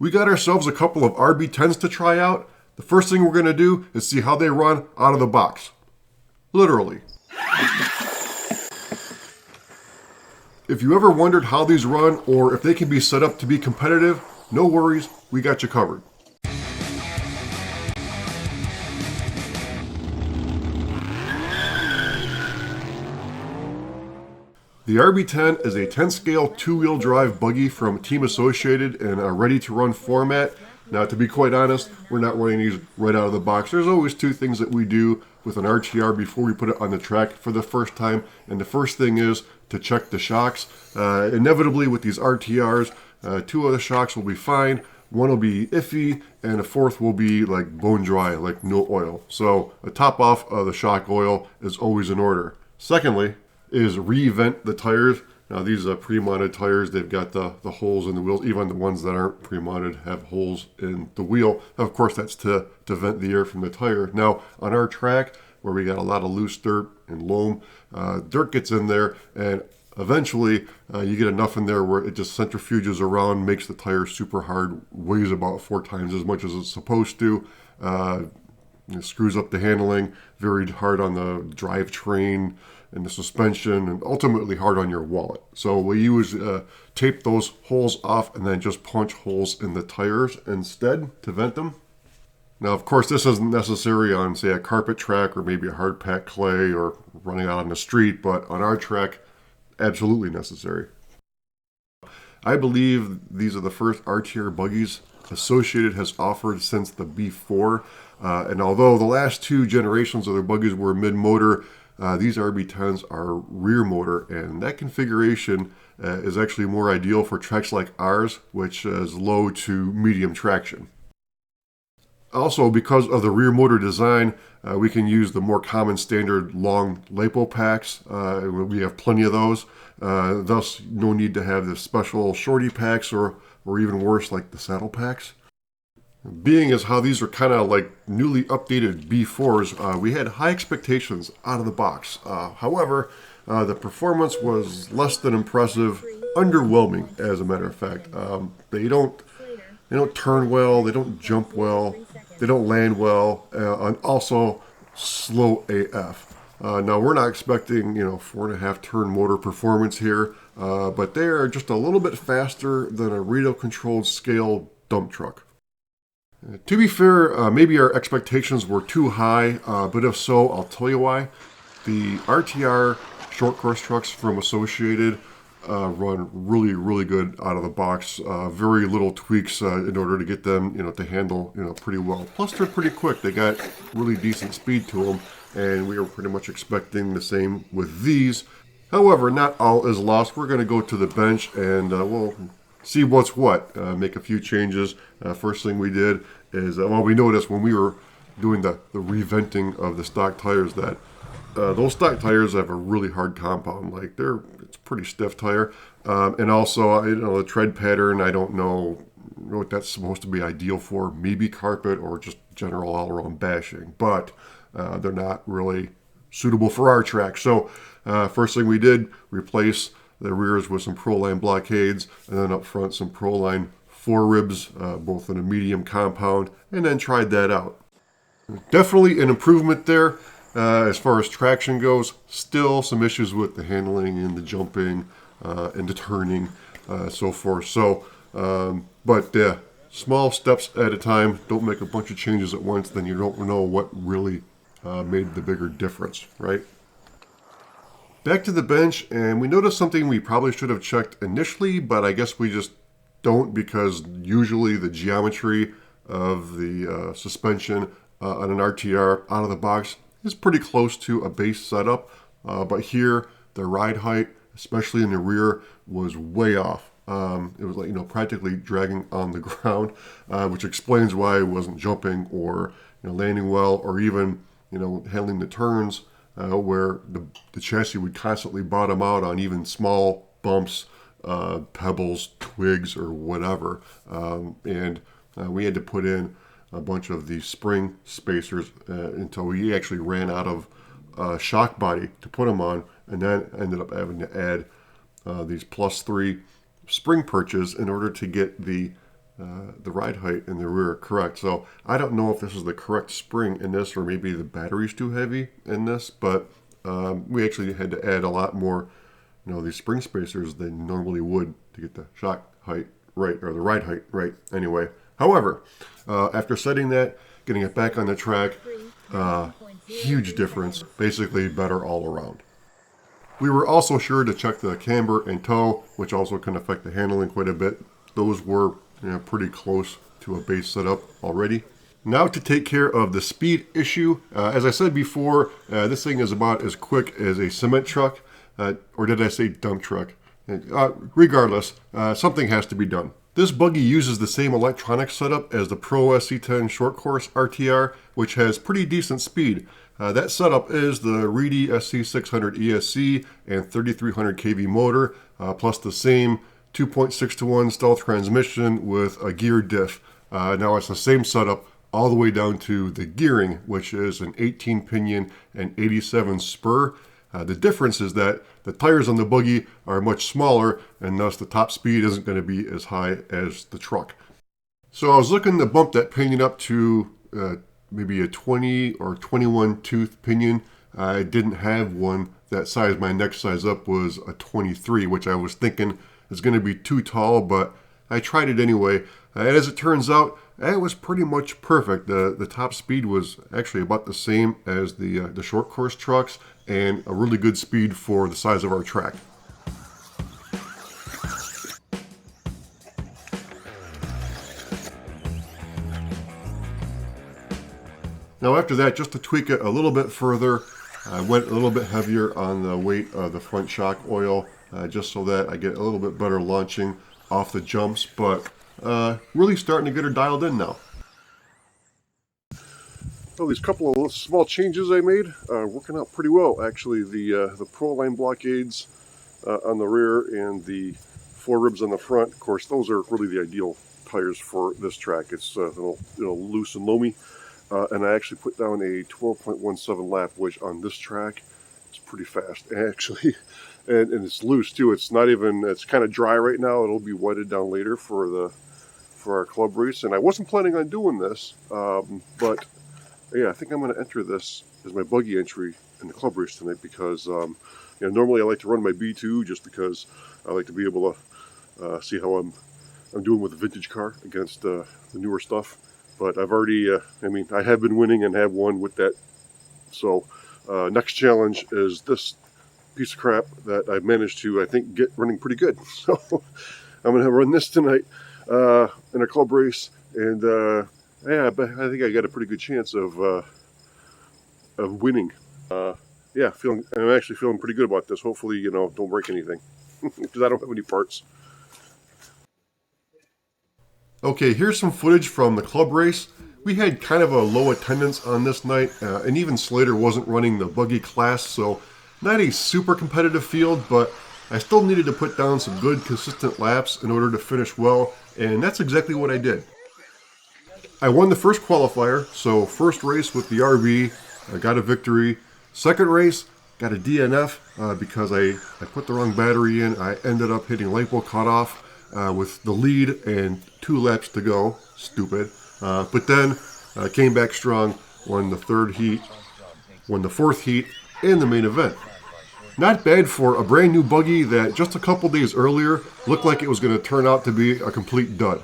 We got ourselves a couple of RB10s to try out. The first thing we're going to do is see how they run out of the box. Literally. If you ever wondered how these run or if they can be set up to be competitive, no worries, we got you covered. The RB10 is a 10-scale two-wheel drive buggy from Team Associated in a ready-to-run format. Now, to be quite honest, we're not running these right out of the box. There's always two things that we do with an RTR before we put it on the track for the first time. And the first thing is to check the shocks. Inevitably, with these RTRs, two of the shocks will be fine. One will be iffy, and a fourth will be like bone dry, like no oil. So a top off of the shock oil is always in order. Secondly, is re-vent the tires. Now these are pre-mounted tires. They've got the holes in the wheels. Even the ones that aren't pre-mounted have holes in the wheel. Of course, that's to vent the air from the tire. Now on our track, where we got a lot of loose dirt and loam, dirt gets in there, and eventually you get enough in there where it just centrifuges around, makes the tire super hard, weighs about 4 times as much as it's supposed to. It screws up the handling, very hard on the drivetrain and the suspension, and ultimately hard on your wallet. So we use tape those holes off and then just punch holes in the tires instead to vent them. Now, of course, this isn't necessary on, say, a carpet track or maybe a hard packed clay or running out on the street, but on our track, absolutely necessary. I believe these are the first RTR buggies Associated has offered since the B4. And although the last 2 generations of their buggies were mid-motor, these RB10s are rear motor, and that configuration is actually more ideal for tracks like ours, which is low to medium traction. Also, because of the rear motor design, we can use the more common standard long LiPo packs. We have plenty of those. Thus, no need to have the special shorty packs or even worse, like the saddle packs. Being as how these are kind of like newly updated B4s, we had high expectations out of the box. However, the performance was less than impressive, underwhelming, as a matter of fact. They don't turn well, they don't jump well, they don't land well, and also slow AF. Now we're not expecting 4.5 turn motor performance here, but they are just a little bit faster than a radio-controlled scale dump truck. To be fair, maybe our expectations were too high, but if so, I'll tell you why. The RTR short course trucks from Associated run really, really good out of the box. Very little tweaks in order to get them, to handle, pretty well. Plus, they're pretty quick. They got really decent speed to them, and we were pretty much expecting the same with these. However, not all is lost. We're going to go to the bench and we'll see what's what. Make a few changes. First thing we did is, we noticed when we were doing the reventing of the stock tires that those stock tires have a really hard compound. Like it's a pretty stiff tire, and also the tread pattern. I don't know what that's supposed to be ideal for. Maybe carpet or just general all-around bashing, but they're not really suitable for our track. So first thing we did, replace the rears with some Proline blockades, and then up front some Proline 4 ribs, both in a medium compound, and then tried that out. Definitely an improvement there. As far as traction goes, still some issues with the handling and the jumping and the turning, so forth. So, but small steps at a time. Don't make a bunch of changes at once, then you don't know what really made the bigger difference, right? Back to the bench, and we noticed something we probably should have checked initially, but I guess we just don't, because usually the geometry of the suspension on an RTR out of the box is pretty close to a base setup, but here the ride height, especially in the rear, was way off. It was like practically dragging on the ground, which explains why it wasn't jumping or landing well, or even handling the turns where the chassis would constantly bottom out on even small bumps, pebbles, twigs, or whatever, and we had to put in a bunch of these spring spacers until we actually ran out of shock body to put them on, and then ended up having to add these +3 spring perches in order to get the the ride height in the rear correct. So I don't know if this is the correct spring in this, or maybe the battery's too heavy in this, but we actually had to add a lot more, these spring spacers than normally would to get the shock height right, or the ride height right anyway. However, after setting that, getting it back on the track, huge difference, basically better all around. We were also sure to check the camber and toe, which also can affect the handling quite a bit. Those were pretty close to a base setup already. Now to take care of the speed issue. As I said before, this thing is about as quick as a cement truck, or did I say dump truck? Regardless, something has to be done. This buggy uses the same electronic setup as the Pro RC10 short course RTR, which has pretty decent speed. That setup is the Reedy SC600 ESC and 3300 kV motor, plus the same 2.6-to-1 stealth transmission with a gear diff. Now it's the same setup all the way down to the gearing, which is an 18 pinion and 87 spur. The difference is that the tires on the buggy are much smaller, and thus the top speed isn't going to be as high as the truck. So I was looking to bump that pinion up to maybe a 20 or 21 tooth pinion. I didn't have one that size. My next size up was a 23, which I was thinking is going to be too tall, but I tried it anyway. And as it turns out, it was pretty much perfect. The top speed was actually about the same as the short course trucks, and a really good speed for the size of our track. Now after that, just to tweak it a little bit further, I went a little bit heavier on the weight of the front shock oil, just so that I get a little bit better launching off the jumps, but really starting to get her dialed in now. So these couple of small changes I made are working out pretty well, actually. The Pro Line blockades on the rear and the floor ribs on the front, of course, those are really the ideal tires for this track. It's loose and loamy. And I actually put down a 12.17 lap, which on this track is pretty fast, actually. And it's loose too. It's not even, it's kind of dry right now. It'll be wetted down later for our club race. And I wasn't planning on doing this, but yeah, I think I'm going to enter this as my buggy entry in the club race tonight, because normally I like to run my B2 just because I like to be able to see how I'm doing with the vintage car against the newer stuff. But I've already, I have been winning and have won with that. So next challenge is this piece of crap that I've managed to, I think, get running pretty good. So I'm going to run this tonight in a club race. And yeah, I think I got a pretty good chance of winning. Yeah, I'm actually feeling pretty good about this. Hopefully, don't break anything, because I don't have any parts. Okay, here's some footage from the club race. We had kind of a low attendance on this night, and even Slater wasn't running the buggy class, so not a super competitive field, but I still needed to put down some good, consistent laps in order to finish well, and that's exactly what I did. I won the first qualifier, so first race with the RB, I got a victory. Second race, got a DNF because I put the wrong battery in. I ended up hitting LiPo cutoff with the lead and 2 laps to go. Stupid. But then came back strong, won the third heat, won the fourth heat, and the main event. Not bad for a brand new buggy that just a couple days earlier looked like it was going to turn out to be a complete dud.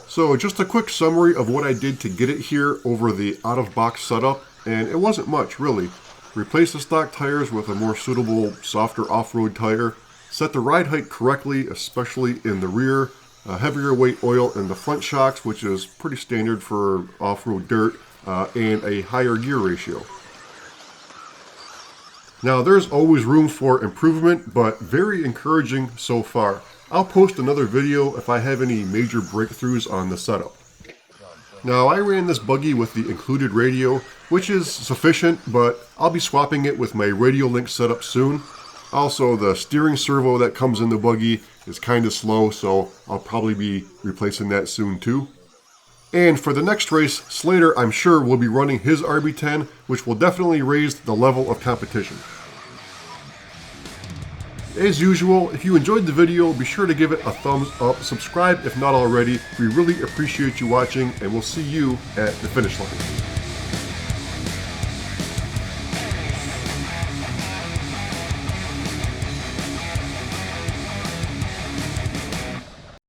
So just a quick summary of what I did to get it here over the out-of-box setup, and it wasn't much really. Replace the stock tires with a more suitable, softer off-road tire, set the ride height correctly, especially in the rear, heavier weight oil in the front shocks, which is pretty standard for off-road dirt, and a higher gear ratio. Now there's always room for improvement, but very encouraging so far. I'll post another video if I have any major breakthroughs on the setup. Now I ran this buggy with the included radio, which is sufficient, but I'll be swapping it with my Radio Link setup soon. Also, the steering servo that comes in the buggy is kind of slow, so I'll probably be replacing that soon too. And for the next race, Slater, I'm sure, will be running his RB10, which will definitely raise the level of competition. As usual, if you enjoyed the video, be sure to give it a thumbs up, subscribe if not already. We really appreciate you watching, and we'll see you at the finish line.